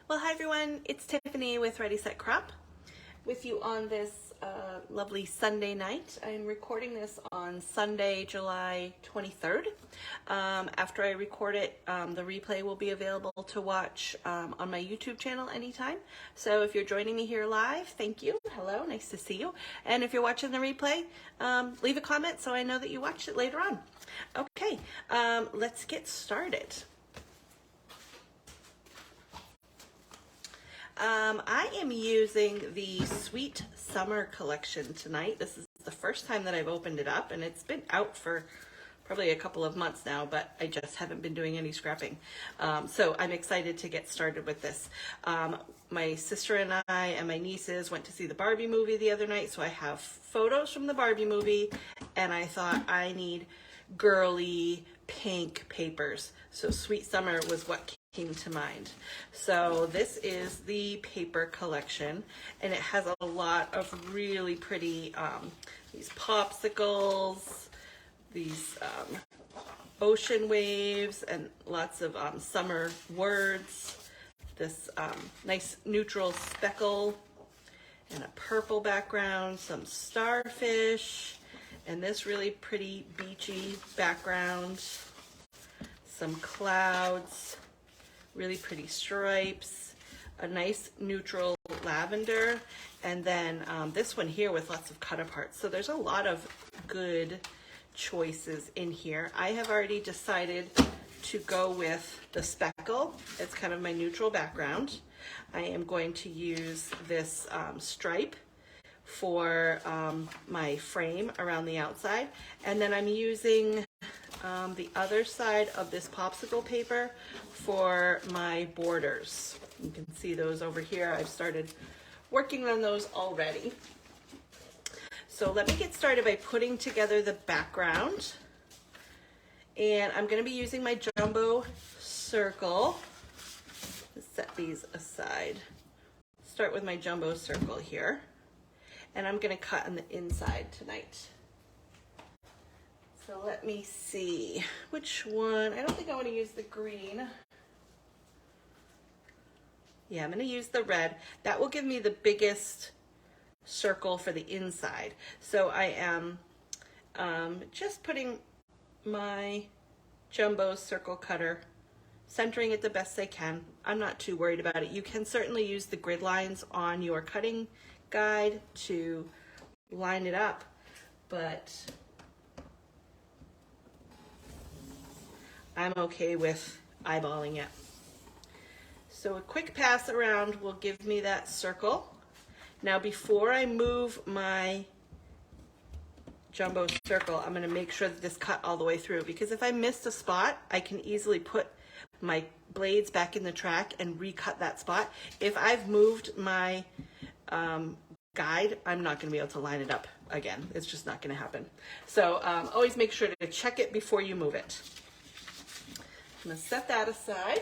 Well, hi everyone, it's Tiffany with Ready Set Crop with you on this lovely Sunday night. I'm recording this on Sunday, July 23rd. After I record it, the replay will be available to watch on my YouTube channel anytime. So if you're joining me here live, thank you. Hello, nice to see you. And if you're watching the replay, leave a comment so I know that you watched it later on. Okay, let's get started. I am using the Sweet Summer collection tonight. This is the first time that I've opened it up, and it's been out for probably a couple of months now, but I just haven't been doing any scrapping. So I'm excited to get started with this. My sister and I and my nieces went to see the Barbie movie the other night, so I have photos from the Barbie movie, and I thought I need girly pink papers. So Sweet Summer was what came to mind. So this is the paper collection, and it has a lot of really pretty these popsicles, these ocean waves, and lots of summer words. This nice neutral speckle and a purple background, some starfish, and this really pretty beachy background, some clouds, really pretty stripes, a nice neutral lavender, and then this one here with lots of cut aparts. So there's a lot of good choices in here. I have already decided to go with the speckle. It's kind of my neutral background. I am going to use this stripe for my frame around the outside, and then I'm using the other side of this popsicle paper for my borders. You can see those over here. I've started working on those already. So let me get started by putting together the background. And I'm going to be using my jumbo circle. Let's set these aside. Start with my jumbo circle here. And I'm going to cut on the inside tonight. So let me see which one. I don't think I want to use the green. Yeah, I'm going to use the red. That will give me the biggest circle for the inside. So I am just putting my jumbo circle cutter, centering it the best I can. I'm not too worried about it. You can certainly use the grid lines on your cutting guide to line it up, but I'm okay with eyeballing it. So a quick pass around will give me that circle. Now before I move my jumbo circle, I'm going to make sure that this cut all the way through, because if I missed a spot, I can easily put my blades back in the track and recut that spot. If I've moved my guide, I'm not going to be able to line it up again. It's just not going to happen. So always make sure to check it before you move it. I'm going to set that aside.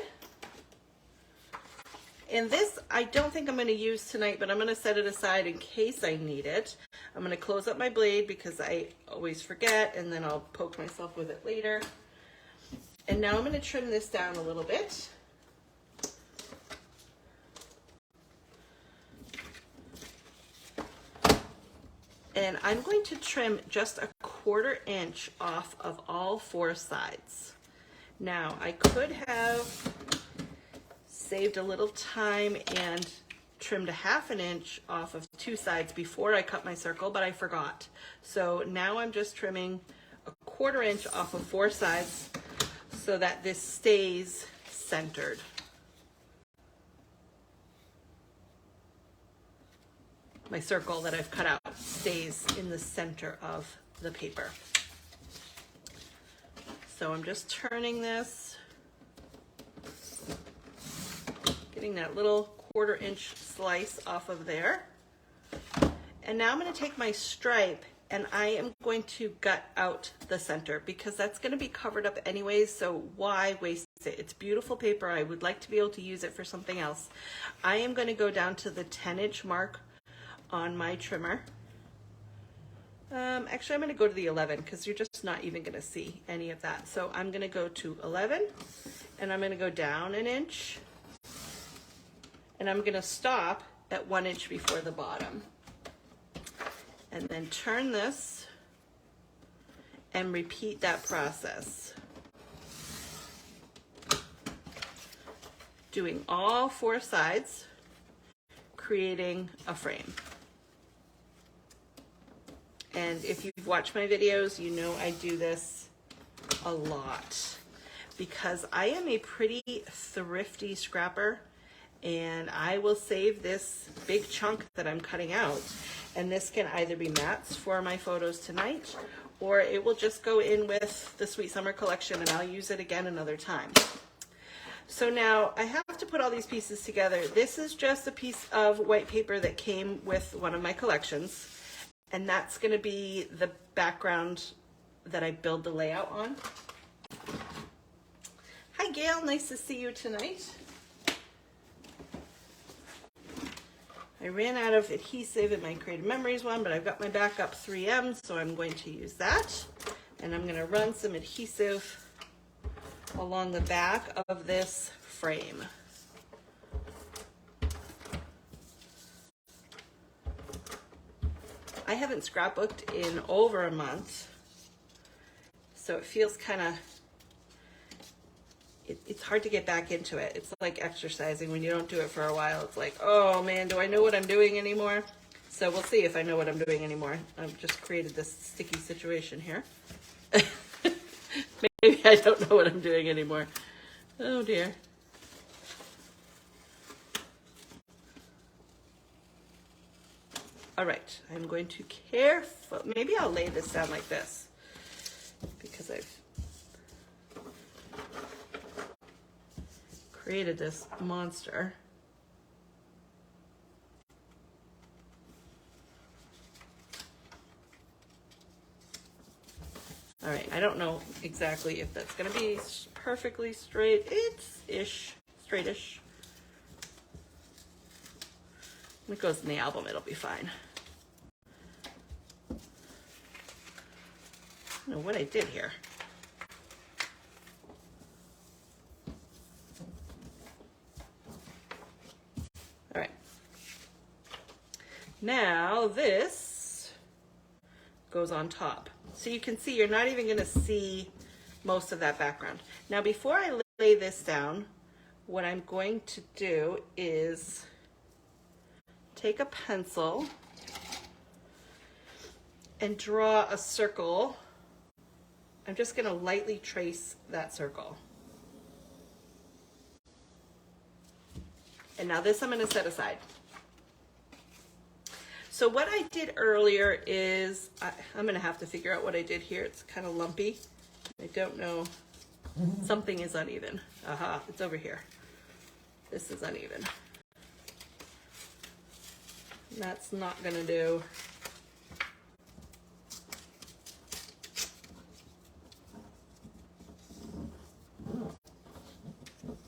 And this, I don't think I'm going to use tonight, but I'm going to set it aside in case I need it. I'm going to close up my blade because I always forget, and then I'll poke myself with it later. And now I'm going to trim this down a little bit. And I'm going to trim just a 1/4 inch off of all 4 sides. Now, I could have saved a little time and trimmed a 1/2 inch off of 2 sides before I cut my circle, but I forgot. So now I'm just trimming a 1/4 inch off of 4 sides so that this stays centered. My circle that I've cut out stays in the center of the paper. So I'm just turning this, getting that little 1/4 inch slice off of there. And now I'm going to take my stripe and I am going to gut out the center because that's going to be covered up anyways, so why waste it? It's beautiful paper. I would like to be able to use it for something else. I am going to go down to the 10-inch mark on my trimmer. Actually, I'm going to go to the 11 because you're just not even going to see any of that. So I'm going to go to 11 and I'm going to go down 1 inch And I'm going to stop at 1 inch before the bottom. And then turn this and repeat that process. Doing all 4 sides, creating a frame. And if you've watched my videos, you know I do this a lot because I am a pretty thrifty scrapper, and I will save this big chunk that I'm cutting out, and this can either be mats for my photos tonight, or it will just go in with the Sweet Summer collection and I'll use it again another time. So now I have to put all these pieces together. This is just a piece of white paper that came with one of my collections, and that's going to be the background that I build the layout on. Hi Gail, nice to see you tonight. I ran out of adhesive in my Creative Memories one, but I've got my backup 3M, so I'm going to use that. And I'm going to run some adhesive along the back of this frame. I haven't scrapbooked in over a month, so it feels kind of, it's hard to get back into it. It's like exercising. When you don't do it for a while, it's like, oh man, do I know what I'm doing anymore? So we'll see if I know what I'm doing anymore. I've just created this sticky situation here. Maybe I don't know what I'm doing anymore. Oh dear. All right, I'm going to maybe I'll lay this down like this because I've created this monster. All right, I don't know exactly if that's going to be perfectly straight. It's straightish. When it goes in the album, it'll be fine. I don't know what I did here. All right. Now this goes on top. So you can see you're not even going to see most of that background. Now before I lay this down, what I'm going to do is take a pencil and draw a circle. I'm just going to lightly trace that circle. And now this I'm going to set aside. So what I did earlier is, I'm going to have to figure out what I did here. It's kind of lumpy. I don't know. Something is uneven. Aha, it's over here. This is uneven. That's not going to do.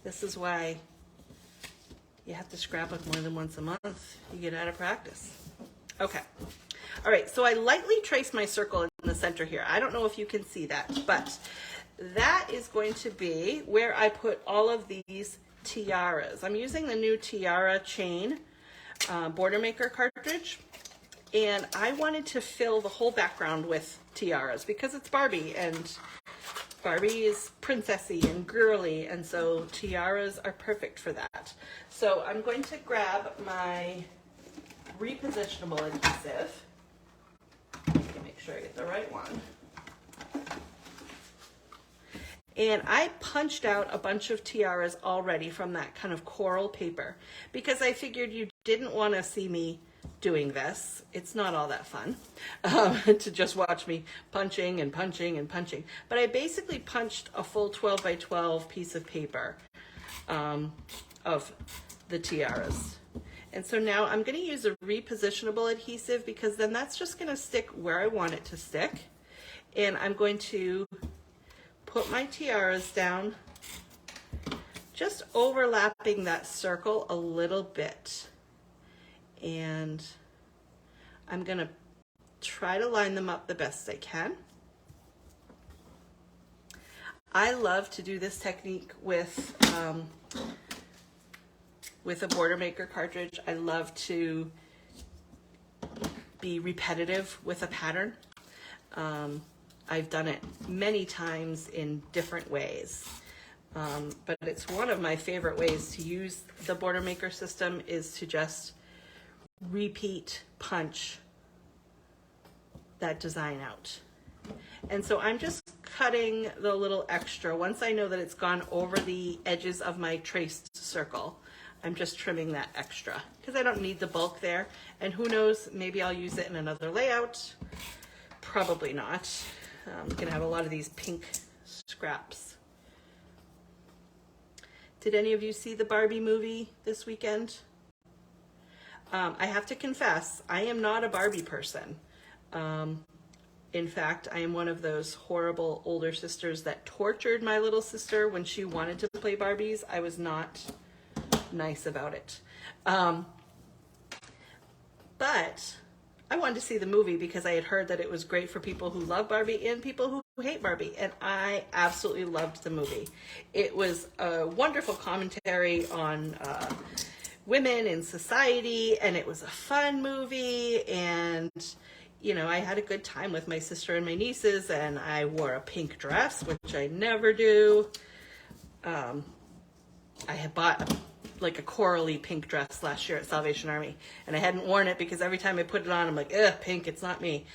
This is why you have to scrapbook more than once a month. You get out of practice. Okay. All right, so I lightly trace my circle in the center here. I don't know if you can see that, but that is going to be where I put all of these tiaras. I'm using the new Tiara Chain Border Maker cartridge, and I wanted to fill the whole background with tiaras because it's Barbie, and Barbie is princessy and girly, and so tiaras are perfect for that. So I'm going to grab my repositionable adhesive. Make sure I get the right one. And I punched out a bunch of tiaras already from that kind of coral paper because I figured you didn't want to see me doing this. It's not all that fun to just watch me punching and punching and punching. But I basically punched a full 12 by 12 piece of paper of the tiaras. And so now I'm going to use a repositionable adhesive because then that's just going to stick where I want it to stick. And I'm going to put my tiaras down, just overlapping that circle a little bit. And I'm going to try to line them up the best I can. I love to do this technique with with a Border Maker cartridge, I love to be repetitive with a pattern. I've done it many times in different ways. But it's one of my favorite ways to use the Border Maker system is to just repeat punch that design out. And so I'm just cutting the little extra. Once I know that it's gone over the edges of my traced circle, I'm just trimming that extra because I don't need the bulk there. And who knows, maybe I'll use it in another layout. Probably not. I'm gonna have a lot of these pink scraps. Did any of you see the Barbie movie this weekend? I have to confess, I am not a Barbie person. In fact, I am one of those horrible older sisters that tortured my little sister when she wanted to play Barbies. I was not nice about it. But I wanted to see the movie because I had heard that it was great for people who love Barbie and people who hate Barbie, and I absolutely loved the movie. It was a wonderful commentary on women in society, and it was a fun movie, and you know, I had a good time with my sister and my nieces, and I wore a pink dress, which I never do. I had bought like a corally pink dress last year at Salvation Army, and I hadn't worn it because every time I put it on, I'm like, ugh, pink, it's not me.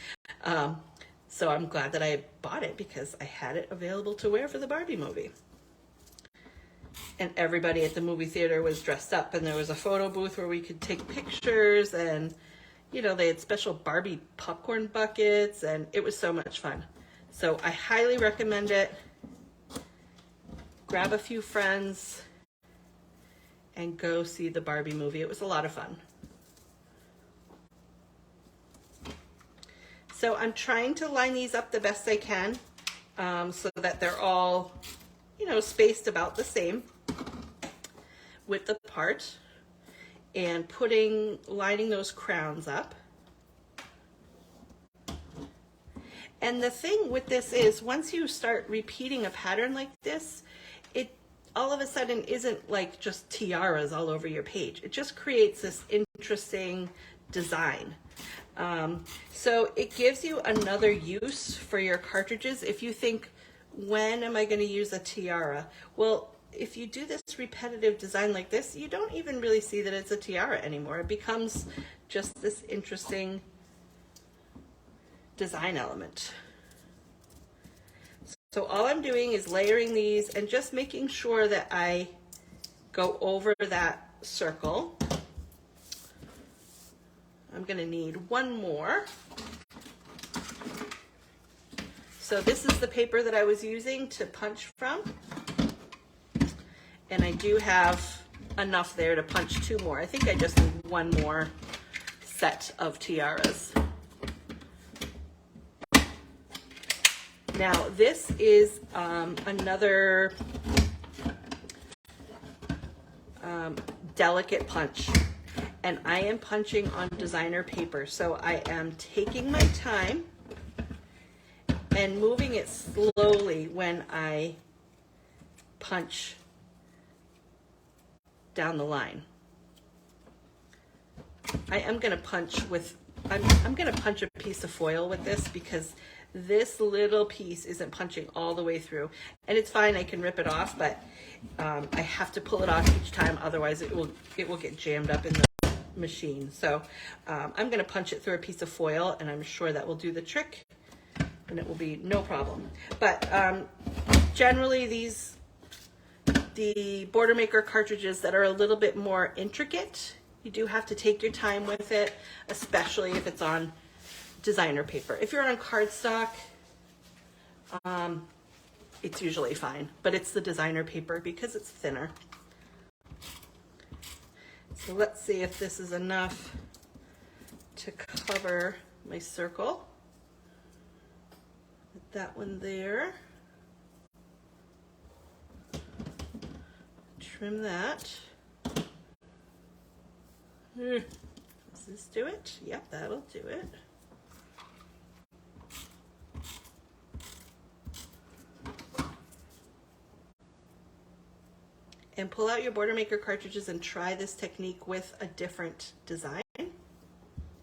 So I'm glad that I bought it because I had it available to wear for the Barbie movie. And everybody at the movie theater was dressed up, and there was a photo booth where we could take pictures, and you know, they had special Barbie popcorn buckets, and it was so much fun. So I highly recommend it. Grab a few friends and go see the Barbie movie. It was a lot of fun. So I'm trying to line these up the best I can so that they're all, you know, spaced about the same width apart, and lining those crowns up. And the thing with this is once you start repeating a pattern like this, it all of a sudden isn't like just tiaras all over your page. It just creates this interesting design. So it gives you another use for your cartridges. If you think, when am I going to use a tiara? Well, if you do this repetitive design like this, you don't even really see that it's a tiara anymore. It becomes just this interesting design element. So all I'm doing is layering these and just making sure that I go over that circle. I'm going to need one more. So this is the paper that I was using to punch from. And I do have enough there to punch two more. I think I just need one more set of tiaras. Now this is another delicate punch, and I am punching on designer paper. So I am taking my time and moving it slowly when I punch down the line. I am going to punch with, I'm going to punch a piece of foil with this because this little piece isn't punching all the way through. And it's fine, I can rip it off, but I have to pull it off each time, otherwise it will get jammed up in the machine. So I'm going to punch it through a piece of foil, and I'm sure that will do the trick, and it will be no problem. But generally the Border Maker cartridges that are a little bit more intricate, you do have to take your time with it, especially if it's on designer paper. If you're on cardstock, it's usually fine, but it's the designer paper because it's thinner. So let's see if this is enough to cover my circle. Put that one there. Trim that. Does this do it? Yep, that'll do it. and pull out your Border Maker cartridges and try this technique with a different design.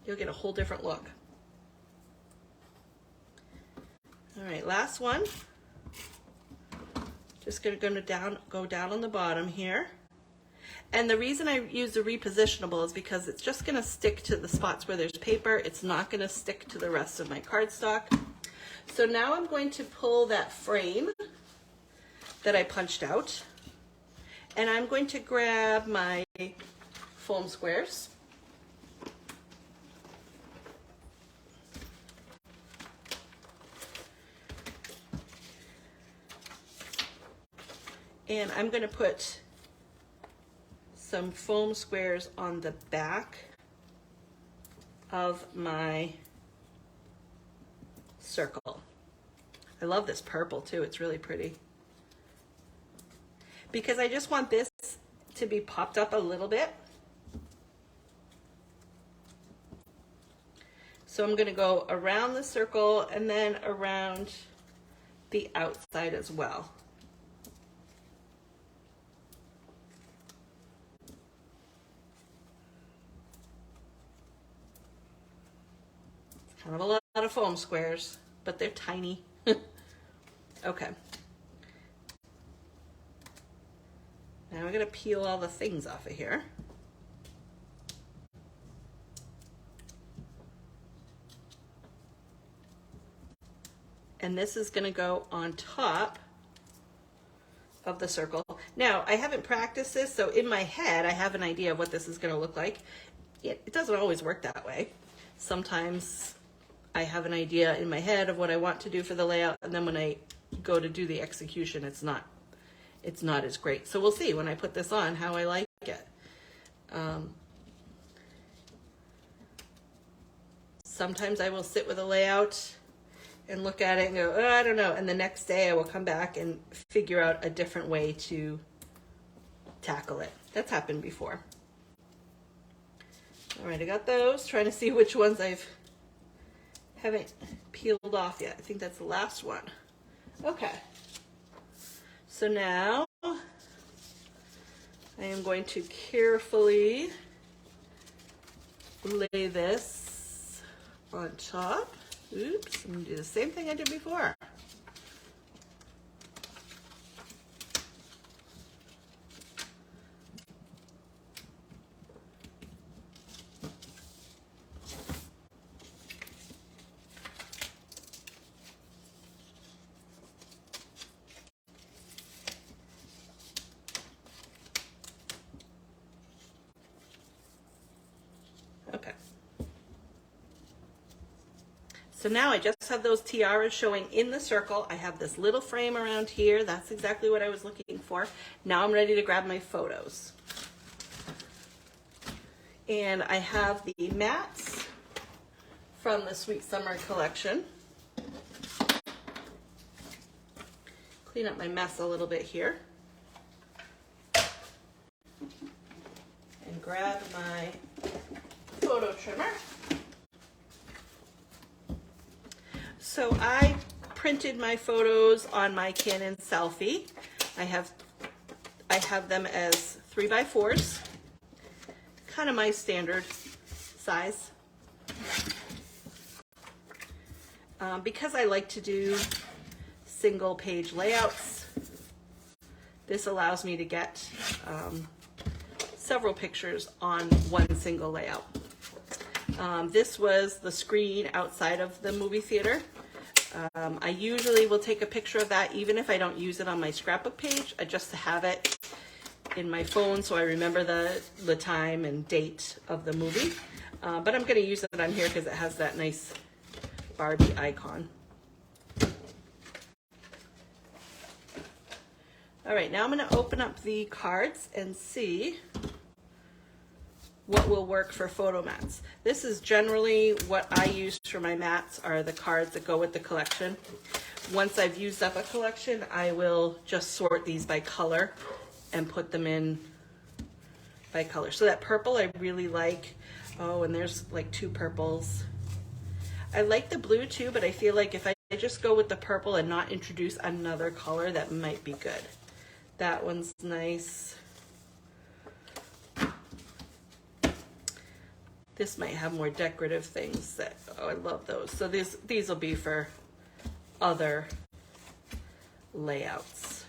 You'll get a whole different look. All right, last one. Just gonna go down on the bottom here. And the reason I use the repositionable is because it's just gonna stick to the spots where there's paper. It's not gonna stick to the rest of my cardstock. So now I'm going to pull that frame that I punched out, and I'm going to grab my foam squares. And I'm going to put some foam squares on the back of my circle. I love this purple too, it's really pretty. Because I just want this to be popped up a little bit. So I'm going to go around the circle and then around the outside as well. Kind of a lot of foam squares, but they're tiny. Okay. Now we're going to peel all the things off of here. And this is going to go on top of the circle. Now, I haven't practiced this, so in my head, I have an idea of what this is going to look like. It doesn't always work that way. Sometimes I have an idea in my head of what I want to do for the layout, and then when I go to do the execution, it's not as great. So we'll see when I put this on how I like it. Sometimes I will sit with a layout and look at it and go, oh, I don't know. And the next day I will come back and figure out a different way to tackle it. That's happened before. All right, I got those. Trying to see which ones haven't peeled off yet. I think that's the last one. Okay. So now I am going to carefully lay this on top. Oops, I'm going to do the same thing I did before. Okay. So now I just have those tiaras showing in the circle. I have this little frame around here. That's exactly what I was looking for. Now I'm ready to grab my photos. And I have the mats from the Sweet Summer collection. Clean up my mess a little bit here. And grab my photo trimmer. So I printed my photos on my Canon Selfie. I have them as 3x4s, kind of my standard size. Because I like to do single page layouts, this allows me to get several pictures on one single layout. This was the screen outside of the movie theater. I usually will take a picture of that even if I don't use it on my scrapbook page, just to have it in my phone so I remember the time and date of the movie. But I'm going to use it on here because it has that nice Barbie icon. All right, now I'm going to open up the cards and see what will work for photo mats. This is generally what I use for my mats, are the cards that go with the collection. Once I've used up a collection, I will just sort these by color and put them in by color. So that purple I really like. Oh, and there's like 2 purples. I like the blue too, but I feel like if I just go with the purple and not introduce another color, that might be good. That one's nice. This might have more decorative things that, oh, I love those. So these will be for other layouts.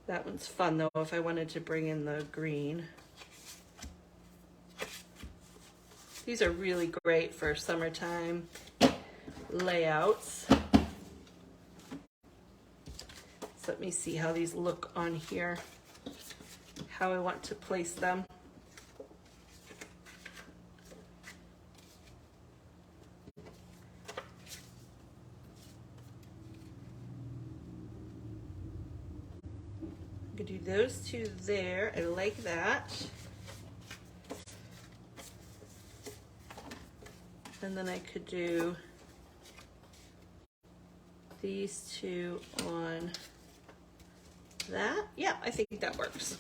That one's fun though, if I wanted to bring in the green. These are really great for summertime layouts. So let me see how these look on here, how I want to place them. I could do those two there. I like that. And then I could do these two on that. Yeah, I think that works.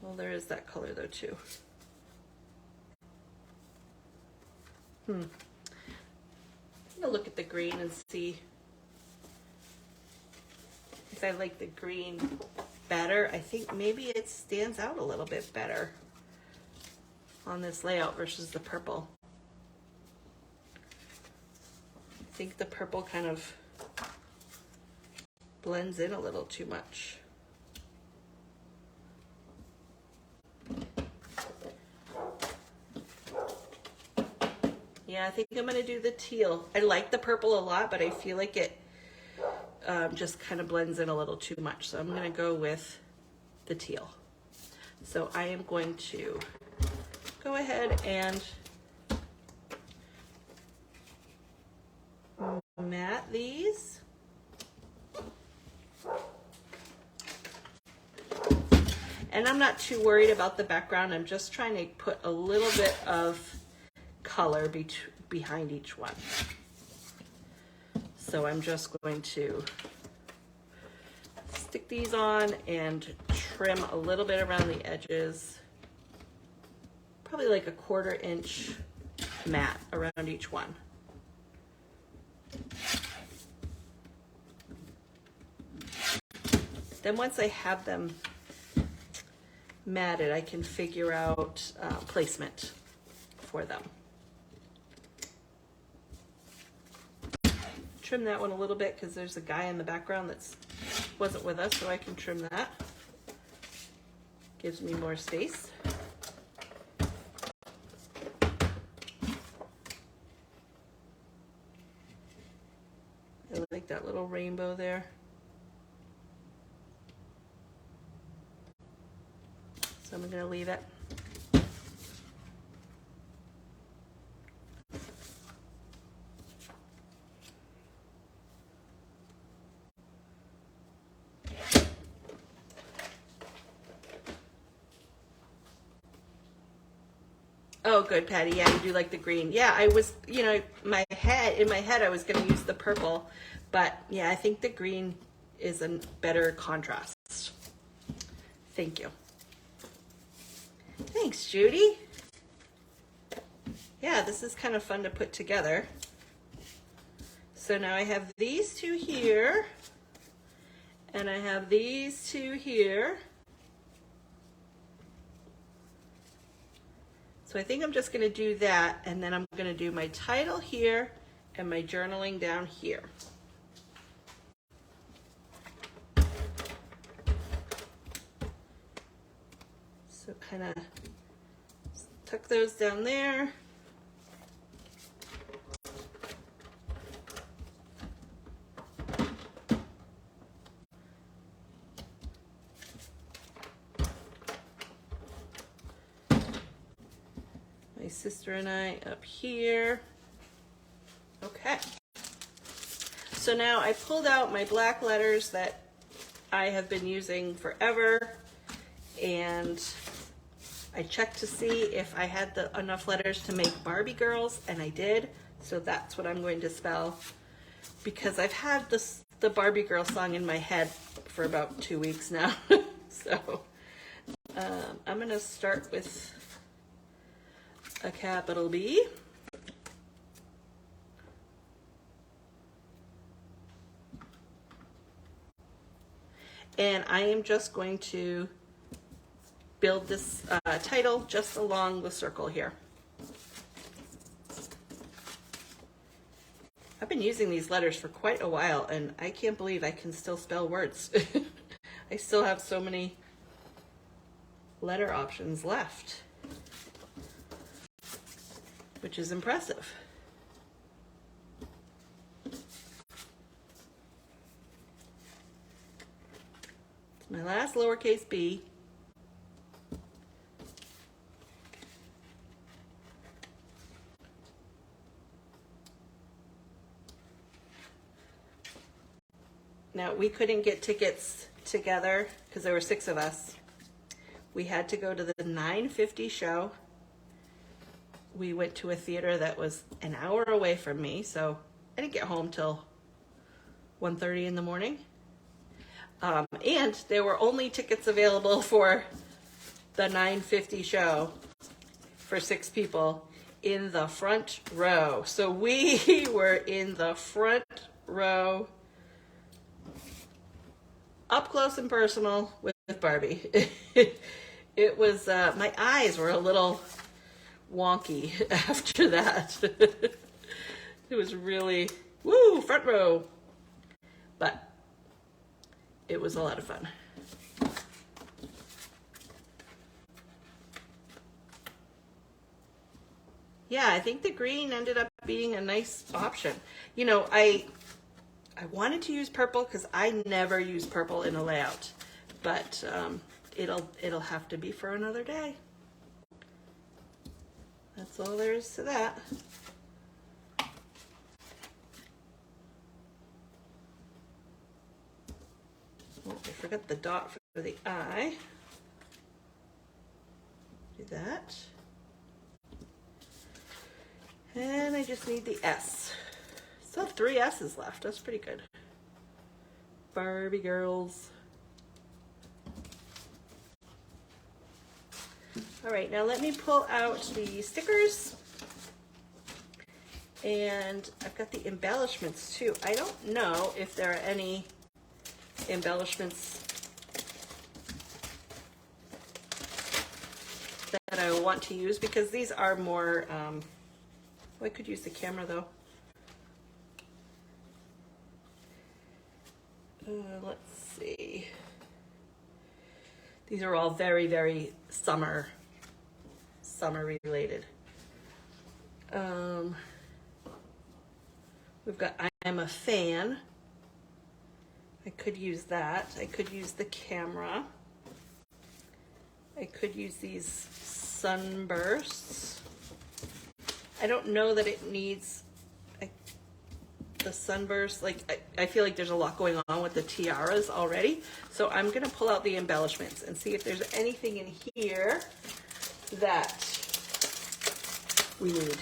Well, there is that color though too. I'm gonna look at the green and see if I like the green better. I think maybe it stands out a little bit better on this layout versus the purple. I think the purple kind of blends in a little too much. Yeah, I think I'm gonna do the teal. I like the purple a lot, but I feel like it just kind of blends in a little too much. So I'm gonna go with the teal. So I am going to go ahead and mat these. And I'm not too worried about the background. I'm just trying to put a little bit of color behind each one. So I'm just going to stick these on and trim a little bit around the edges. Probably like a 1/4 inch mat around each one. Then once I have them matted, I can figure out placement for them. Trim that one a little bit because there's a guy in the background that wasn't with us, so I can trim that. Gives me more space. I like that little rainbow there. So I'm going to leave it. Oh, good, Patty. Yeah, you do like the green. Yeah, I was, you know, in my head, I was going to use the purple, but yeah, I think the green is a better contrast. Thank you. Thanks, Judy. Yeah, this is kind of fun to put together. So now I have these two here, and I have these two here. So I think I'm just going to do that, and then I'm going to do my title here and my journaling down here. So kind of tuck those down there. My sister and I up here. Okay. So now I pulled out my black letters that I have been using forever, and I checked to see if I had enough letters to make Barbie girls, and I did. So that's what I'm going to spell, because I've had the Barbie girl song in my head for about 2 weeks now. So I'm going to start with a capital B. And I am just going to build this title just along the circle here. I've been using these letters for quite a while, and I can't believe I can still spell words. I still have so many letter options left, which is impressive. It's my last lowercase b. Now, we couldn't get tickets together because there were 6 of us. We had to go to the 9:50 show. We went to a theater that was an hour away from me, so I didn't get home till 1:30 in the morning. And there were only tickets available for the 9:50 show for 6 people in the front row. So we were in the front row, up close and personal with Barbie. It was, my eyes were a little wonky after that. It was really, woo, front row. But it was a lot of fun. Yeah, I think the green ended up being a nice option. You know, I wanted to use purple because I never use purple in a layout, but it'll have to be for another day. That's all there is to that. Oh, I forgot the dot for the I. Do that. And I just need the S. Still have 3 S's left. That's pretty good. Barbie girls. All right, now let me pull out the stickers. And I've got the embellishments too. I don't know if there are any embellishments that I want to use because these are more, well, I could use the camera though. Let's see. These are all very, very summer related. We've got I'm a fan. I could use that. I could use the camera. I could use these sunbursts. I don't know that it needs the sunburst. Like I feel like there's a lot going on with the tiaras already. So I'm gonna pull out the embellishments and see if there's anything in here that we need.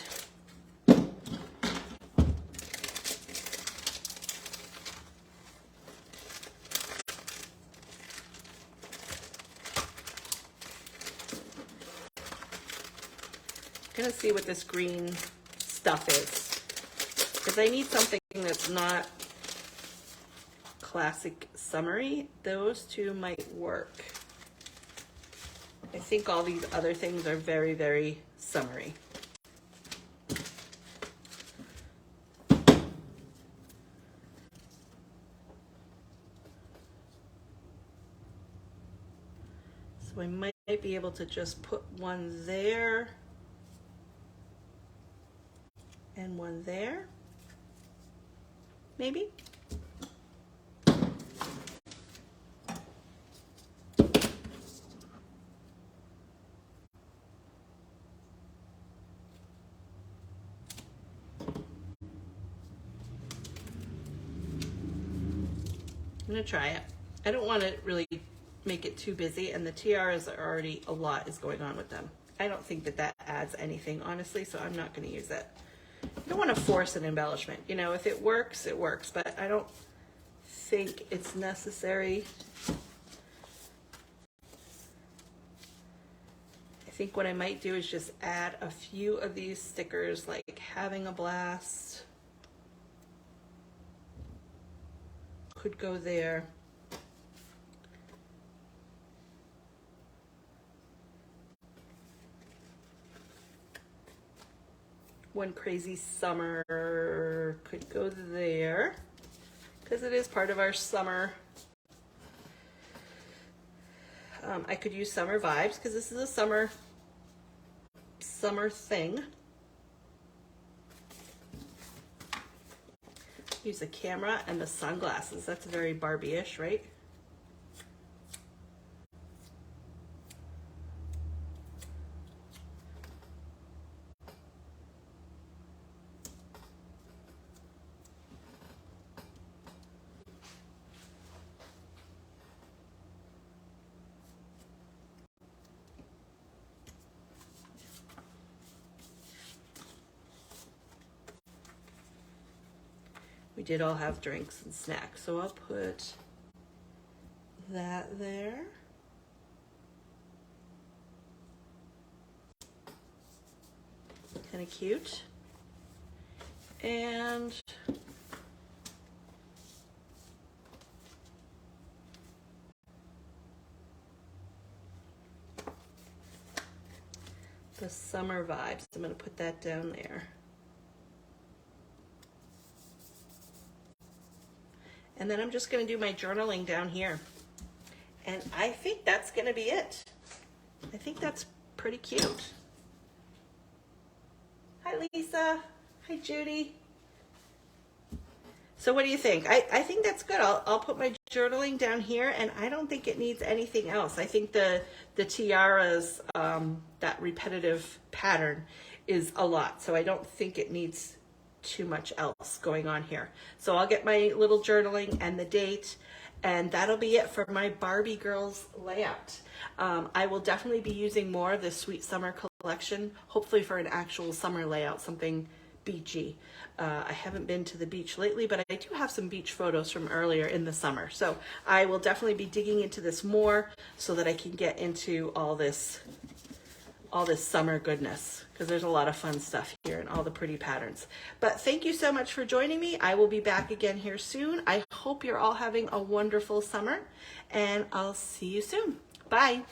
I'm gonna see what this green stuff is, because I need something that's not classic summery. Those 2 might work. I think all these other things are very, very summery. So I might be able to just put one there and one there, maybe. I'm gonna try it. I don't want to really make it too busy, and the tiaras are already, a lot is going on with them. I don't think that that adds anything, honestly, so I'm not going to use it. I don't want to force an embellishment. You know, if it works, it works, but I don't think it's necessary. I think what I might do is just add a few of these stickers, like having a blast. Could go there. One Crazy Summer could go there because it is part of our summer. I could use Summer Vibes because this is a summer thing. Use the camera and the sunglasses. That's very Barbie-ish, right? We did all have drinks and snacks, so I'll put that there. Kind of cute. And the Summer Vibes, I'm going to put that down there. And then I'm just going to do my journaling down here. And I think that's going to be it. I think that's pretty cute. Hi, Lisa. Hi, Judy. So what do you think? I think that's good. I'll put my journaling down here, and I don't think it needs anything else. I think the tiaras, that repetitive pattern is a lot. So I don't think it needs too much else going on here. So I'll get my little journaling and the date, and that'll be it for my Barbie Girls layout. I will definitely be using more of this Sweet Summer collection, hopefully for an actual summer layout, something beachy. I haven't been to the beach lately, but I do have some beach photos from earlier in the summer. So I will definitely be digging into this more so that I can get into all this summer goodness, because there's a lot of fun stuff here and all the pretty patterns. But thank you so much for joining me. I will be back again here soon. I hope you're all having a wonderful summer, and I'll see you soon. Bye.